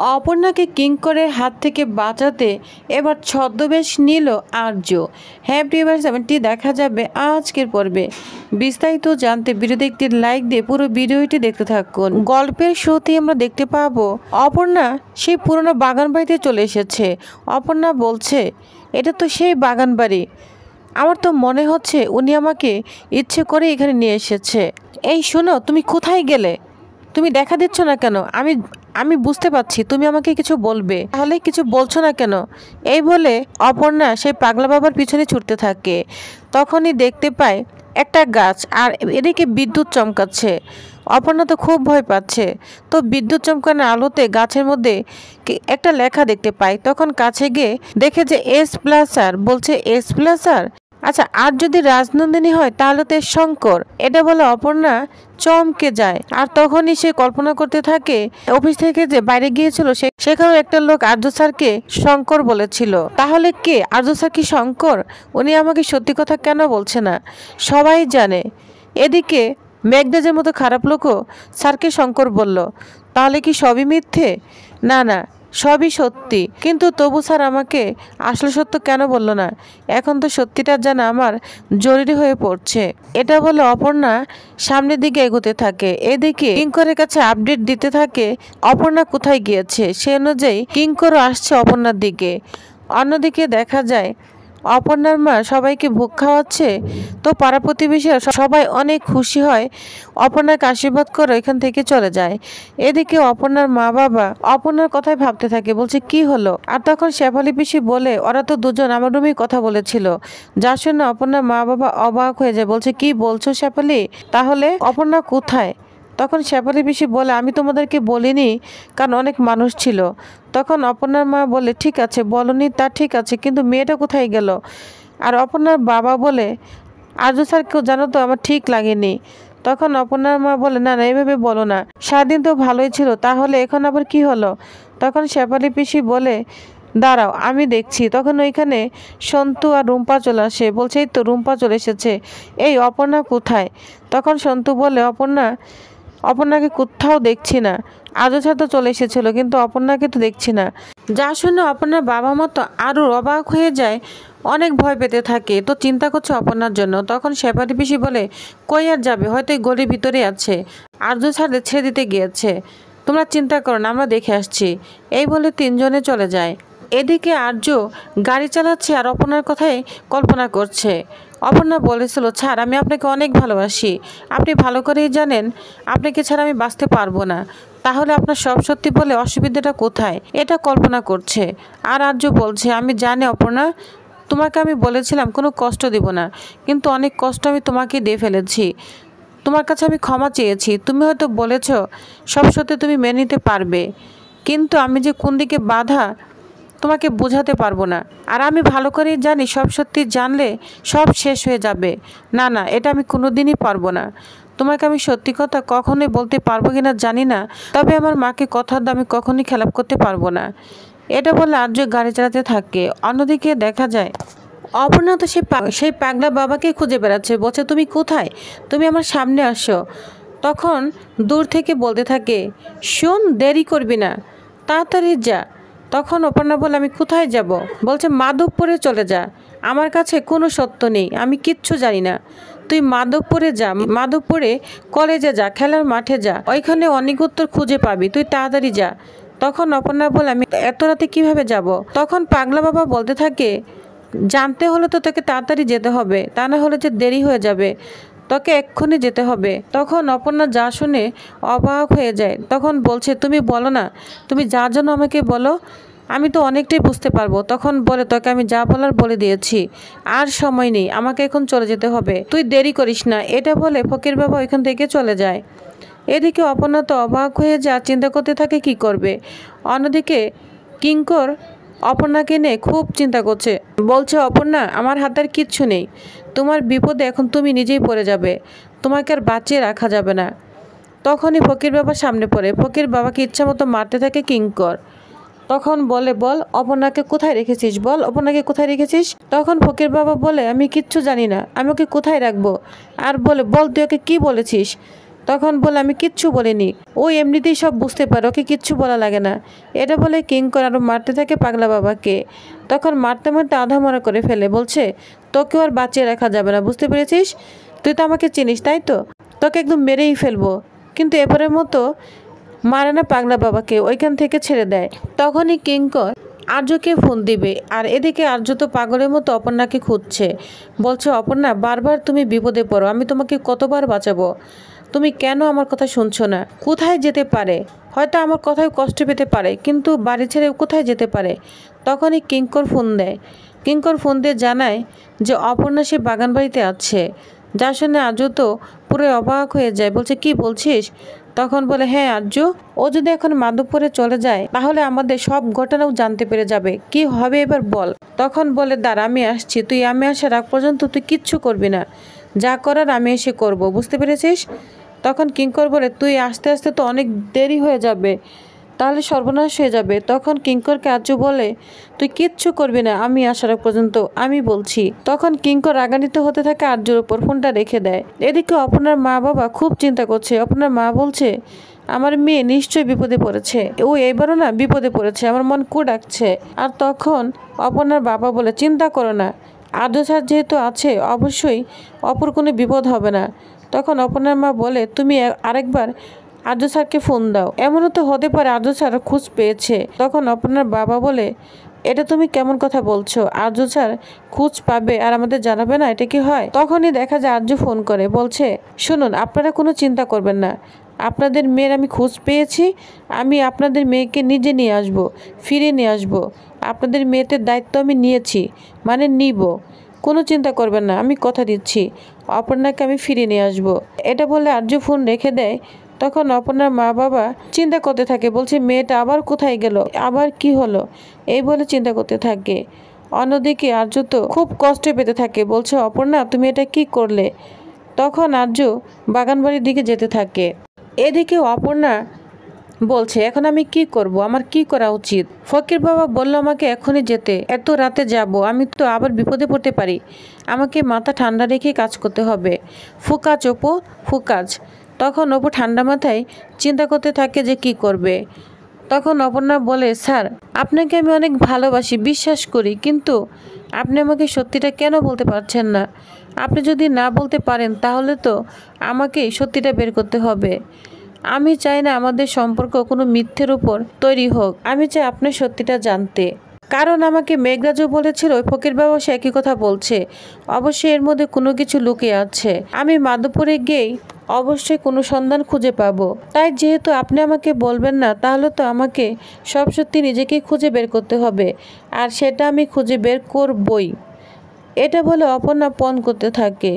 অপর্ণাকে কিঙ্করের হাত থেকে বাঁচাতে এবার ছদ্মবেশ নিল আর্য। হ্যাপি এবার 70 দেখা যাবে আজকের পর্বে। বিস্তারিত জানতে ভিডিওতে একটি লাইক দিয়ে পুরো ভিডিওটি দেখতে থাকুন। গল্পের শুরুতেই আমরা দেখতে পাবো অপর্ণা সেই পুরনো বাগান বাড়িতে চলে এসেছে। অপর্ণা বলছে, এটা তো সেই বাগান বাড়ি, আমার তো মনে হচ্ছে উনি আমাকে ইচ্ছে করে এখানে নিয়ে এসেছে। এই শোনো, তুমি কোথায় গেলে? তুমি দেখা দিচ্ছ না কেন? আমি বুঝতে পারছি তুমি আমাকে কিছু বলবে, তাহলে কিছু বলছো না কেন? এই বলে অপর্ণা সেই পাগলা বাবার পিছনে ছুটতে থাকে। তখনই দেখতে পায় একটা গাছ, আর এদিকে বিদ্যুৎ চমকাচ্ছে। অপর্ণা তো খুব ভয় পাচ্ছে। তো বিদ্যুৎ চমকানোর আলোতে গাছের মধ্যে একটা লেখা দেখতে পায়। তখন কাছে গিয়ে দেখে যে S+R, বলছে S+R, আচ্ছা আর যদি রাজনন্দিনী হয় তাহলে তো শঙ্কর। এটা বলে অপর্ণা চমকে যায়। আর তখনই সে কল্পনা করতে থাকে অফিস থেকে যে বাইরে গিয়েছিল সেখানে একটা লোক আর্য স্যারকে শঙ্কর বলেছিল। তাহলে কে? আর্য স্যার কি শঙ্কর? উনি আমাকে সত্যি কথা কেন বলছে না? সবাই জানে। এদিকে মেঘদাজের মতো খারাপ লোকও স্যারকে শঙ্কর বলল। তাহলে কি সবই মিথ্যে? না না, সবই সত্যি। কিন্তু তবু স্যার আমাকে আসলে সত্য কেন বলল না? এখন তো সত্যিটা জানা আমার জরুরি হয়ে পড়ছে। এটা বলে অপর্ণা সামনের দিকে এগোতে থাকে। এদিকে কিঙ্করের কাছে আপডেট দিতে থাকে অপর্ণা কোথায় গিয়েছে। সে অনুযায়ী কিঙ্করও আসছে অপর্ণার দিকে। অন্যদিকে দেখা যায় অপর্ণার মা সবাইকে ভোগ খাওয়াচ্ছে। তো পাড়া প্রতিবেশীরা সবাই অনেক খুশি হয়, অপর্ণাকে আশীর্বাদ করে এখান থেকে চলে যায়। এদিকে অপর্ণার মা বাবা অপর্ণার কথাই ভাবতে থাকে, বলছে কি হলো? আর তখন শেফালি পিসি বলে, ওরা তো দুজন আমার রুমেই কথা বলেছিল। যার শুনে অপর্ণার মা বাবা অবাক হয়ে যায়, বলছে কি বলছো শেফালি? তাহলে অপর্ণা কোথায়? তখন শেফালি পিসি বলে, আমি তোমাদেরকে বলিনি কারণ অনেক মানুষ ছিল। তখন অপর্ণার মা বলে, ঠিক আছে বলনি তা ঠিক আছে, কিন্তু মেয়েটা কোথায় গেল? আর অপর্ণার বাবা বলে, আর্য স্যারকেও জানো তো আমার ঠিক লাগেনি। তখন অপর্ণার মা বলে, না না এভাবে বলো না, সারাদিন তো ভালোই ছিল, তাহলে এখন আবার কি হলো? তখন শেফালি পিসি বলে, দাঁড়াও আমি দেখছি। তখন ওইখানে সন্তু আর রুম্পা চলে আসে, বলছে এই তো রুম্পা চলে এসেছে, এই অপর্ণা কোথায়? তখন সন্তু বলে, অপর্ণাকে কোথাও দেখছি না। আজও ছাড় চলে এসেছিল, কিন্তু অপর্ণাকে তো দেখছি না। যা শুনে অপর্ণার বাবা মা তো আরও অবাক হয়ে যায়, অনেক ভয় পেতে থাকে। তো চিন্তা করছে অপর্ণার জন্য। তখন শেফালি পিসি বলে, কই আর যাবে, হয়তো এই গলির ভিতরে আছে, আর্য ছাড় ছেড়ে দিতে গিয়েছে, তোমরা চিন্তা করো না, আমরা দেখে আসছি। এই বলে তিনজনে চলে যায়। এদিকে আর্য গাড়ি চালাচ্ছে আর অপর্ণার কথাই কল্পনা করছে। অপর্ণা বলেছিল, স্যার আমি আপনাকে অনেক ভালোবাসি, আপনি ভালো করেই জানেন আপনাকে ছাড়া আমি বাঁচতে পারবো না। তাহলে আপনার সব সত্যি বলে অসুবিধাটা কোথায়? এটা কল্পনা করছে। আর আর্য বলছে, আমি জানি অপর্ণা, তোমাকে আমি বলেছিলাম কোনো কষ্ট দেব না, কিন্তু অনেক কষ্ট আমি তোমাকে দিয়ে ফেলেছি। তোমার কাছে আমি ক্ষমা চেয়েছি, তুমি হয়তো বলেছ সব সত্যি তুমি মেনে নিতে পারবে, কিন্তু আমি যে কোন দিকে বাধা তোমাকে বোঝাতে পারবো না। আর আমি ভালো করেই জানি সব সত্যি জানলে সব শেষ হয়ে যাবে। না না, এটা আমি কোনোদিনই পারবো না। তোমাকে আমি সত্যি কথা কখনোই বলতে পারবো কিনা জানি না, তবে আমার মাকে কথা দাও আমি কখনোই খেলাপ করতে পারবো না। এটা বলে আর্য গাড়ি চালাতে থাকে। অন্যদিকে দেখা যায় অপর্ণা তো সেই পাগলা বাবাকে খুঁজে বেড়াচ্ছে, বলছে তুমি কোথায়, তুমি আমার সামনে আসো। তখন দূর থেকে বলতে থাকে, শোন দেরি করবি না, তাড়াতাড়ি যা। তখন অপর্ণা বলে, আমি কোথায় যাব? বলছে মাধবপুরে চলে যা, আমার কাছে কোনো সত্য নেই, আমি কিচ্ছু জানি না। তুই মাধবপুরে যা, মাধবপুরে কলেজে যা, খেলার মাঠে যা, ওইখানে অনেক উত্তর খুঁজে পাবি, তুই তাড়াতাড়ি যা। তখন অপর্ণা বলে, আমি এত রাতে কিভাবে যাব? তখন পাগলা বাবা বলতে থাকে, জানতে হলে তো তোকে তাড়াতাড়ি যেতে হবে, তা না হলে যে দেরি হয়ে যাবে, তোকে এক্ষুনি যেতে হবে। তখন অপর্ণা যা শুনে অবাক হয়ে যায়। তখন বলছে, তুমি বলো না, তুমি যার জন্য আমাকে বলো, আমি তো অনেকটাই বুঝতে পারবো। তখন বলে, তোকে আমি যা বলার বলে দিয়েছি, আর সময় নেই, আমাকে এখন চলে যেতে হবে, তুই দেরি করিস না। এটা বলে ফকির বাবা ওইখান থেকে চলে যায়। এদিকে অপর্ণা তো অবাক হয়ে যা চিন্তা করতে থাকে কি করবে। অন্যদিকে কিঙ্কর অপর্ণাকে নিয়ে খুব চিন্তা করছে, বলছে, অপর্ণা আমার হাতের কিচ্ছু নেই, তোমার বিপদে এখন তুমি নিজেই পড়ে যাবে, তোমাকে আর বাঁচিয়ে রাখা যাবে না। তখনই ফকির বাবা সামনে পড়ে, ফকির বাবাকে ইচ্ছা মতো মারতে থাকে কিঙ্কর। তখন বলে, বল অপর্ণাকে কোথায় রেখেছিস, বল অপর্ণাকে কোথায় রেখেছিস? তখন ফকির বাবা বলে, আমি কিচ্ছু জানি না, আমি ওকে কোথায় রাখবো? আর বলে, বল তুই ওকে কী বলেছিস? তখন বলে আমি কিচ্ছু বলিনি, ও এমনিতেই সব বুঝতে পারে, ওকে কিচ্ছু বলা লাগে না। এটা বলে কিঙ্কর আরও মারতে থাকে পাগলা বাবাকে। তখন মারতে মারতে আধা মরা করে ফেলে, বলছে তোকে আর বাঁচিয়ে রাখা যাবে না, বুঝতে পেরেছিস? তুই তো আমাকে চিনিস তাই তো, তোকে একদম মেরেই ফেলবো। কিন্তু এবারের মতো মারে না পাগলা বাবাকে, ওইখান থেকে ছেড়ে দেয়। তখনই কিঙ্কর আর্যকে ফোন দিবে, আর এদিকে আর্য তো পাগলের মতো অপর্ণাকে খুঁজছে। বলছে অপর্ণা, বারবার তুমি বিপদে পড়ো, আমি তোমাকে কতবার বাঁচাবো, তুমি কেন আমার কথা শুনছো না? কোথায় যেতে পারে? হয়তো আমার কথায় কষ্ট পেতে পারে, কিন্তু বাড়ি ছেড়ে কোথায় যেতে পারে? তখনই কিঙ্কর ফোন দেয়। কিঙ্কর ফোন দিয়ে জানায় যে অপর্ণা সে বাগান বাড়িতে আছে। যা শুনে আর্য তো পুরো অবাক হয়ে যায়, বলছে কি বলছিস? তখন বলে হ্যাঁ আর্য, ও যদি এখন মাধবপুরে চলে যায় তাহলে আমাদের সব ঘটনাও জানতে পেরে যাবে, কি হবে এবার বল? তখন বলে দাঁড়া আমি আসছি, তুই আমি আসার আগ পর্যন্ত তুই কিচ্ছু করবি না, যা করার আমি এসে করব, বুঝতে পেরেছিস? তখন কিঙ্কর বলে তুই আস্তে আস্তে তো অনেক দেরি হয়ে যাবে, তাহলে সর্বনাশ হয়ে যাবে। তখন কিঙ্করকে আর্য বলে তুই কিচ্ছু করবি না আমি আসার পর্যন্ত, আমি বলছি। তখন কিঙ্কর রাগান্বিত হতে থাকে, আর্যর উপর ফোনটা রেখে দেয়। এদিকে অপর্ণার মা বাবা খুব চিন্তা করছে। অপর্ণার মা বলছে আমার মেয়ে নিশ্চয়ই বিপদে পড়েছে, ও এবারও না বিপদে পড়েছে, আমার মন কু ডাকছে। আর তখন অপর্ণার বাবা বলে চিন্তা করো না, আর্য স্যার যেহেতু আছে অবশ্যই অপর কোনো বিপদ হবে না। তখন অপর্ণার মা বলে তুমি আরেকবার আর্য স্যারকে ফোন দাও, এমনও তো হতে পারে আর্য স্যার খোঁজ পেয়েছে। তখন অপর্ণার বাবা বলে এটা তুমি কেমন কথা বলছো? আর্য স্যার খোঁজ পাবে আর আমাদের জানাবে না, এটা কি হয়? তখনই দেখা যায় আর্য ফোন করে, বলছে শুনুন আপনারা কোনো চিন্তা করবেন না, আপনাদের মেয়ের আমি খোঁজ পেয়েছি, আমি আপনাদের মেয়েকে নিজে নিয়ে আসব, ফিরে নিয়ে আসব। আপনাদের মেয়েদের দায়িত্ব আমি নিয়েছি, মানে নিব, কোনো চিন্তা করবেন না, আমি কথা দিচ্ছি অপর্ণাকে আমি ফিরে নিয়ে আসব। এটা বলে আর্য ফোন রেখে দেয়। তখন অপর্ণার মা বাবা চিন্তা করতে থাকে, বলছে মেয়েটা আবার কোথায় গেল, আবার কি হলো, এই বলে চিন্তা করতে থাকে। অন্যদিকে আর্য তো খুব কষ্ট পেতে থাকে, বলছে অপর্ণা তুমি এটা কি করলে? তখন আর্য বাগানবাড়ির দিকে যেতে থাকে। এদিকে অপর্ণা বলছে এখন আমি কি করব, আমার কি করা উচিত? ফকির বাবা বলল আমাকে এখনই যেতে, এত রাতে যাব, আমি তো আবার বিপদে পড়তে পারি, আমাকে মাথা ঠান্ডা রেখে কাজ করতে হবে। ফুকাজ অপু, ফুকাজ। তখন অপু ঠান্ডা মাথায় চিন্তা করতে থাকে যে কি করবে। তখন অপর্ণা বলে স্যার আপনাকে আমি অনেক ভালোবাসি, বিশ্বাস করি, কিন্তু আপনি আমাকে সত্যিটা কেন বলতে পারছেন না? আপনি যদি না বলতে পারেন তাহলে তো আমাকেই সত্যিটা বের করতে হবে। আমি চাই না আমাদের সম্পর্ক কোনো মিথ্যের উপর তৈরি হোক, আমি চাই আপনার সত্যিটা জানতে। কারণ আমাকে মেঘরাজও বলেছিল ওই ফকির বাবা সে একই কথা বলছে, অবশ্যই এর মধ্যে কোনো কিছু লুকিয়ে আছে। আমি মাধবপুরে গিয়েই অবশ্যই কোনো সন্ধান খুঁজে পাবো। তাই যেহেতু আপনি আমাকে বলবেন না, তাহলে তো আমাকে সব সত্যি নিজেকেই খুঁজে বের করতে হবে, আর সেটা আমি খুঁজে বের করবই। এটা বলে অপর্ণা পণ করতে থাকে।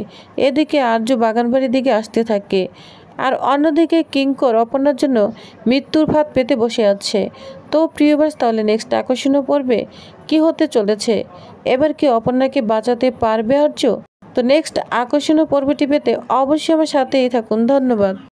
এদিকে আর্য বাগানবাড়ির দিকে আসতে থাকে, আর অন্যদিকে কিঙ্কর অপর্ণার জন্য মৃত্যুর ফাঁদ পেতে বসে আছে। তো প্রিয়বাস, তাহলে নেক্সট আকর্ষণীয় পর্বে কি হতে চলেছে? এবার কি অপর্ণাকে বাঁচাতে পারবে আর্য? তো নেক্সট আকর্ষণীয় পর্বটি পেতে অবশ্যই আমার সাথেই থাকুন। ধন্যবাদ।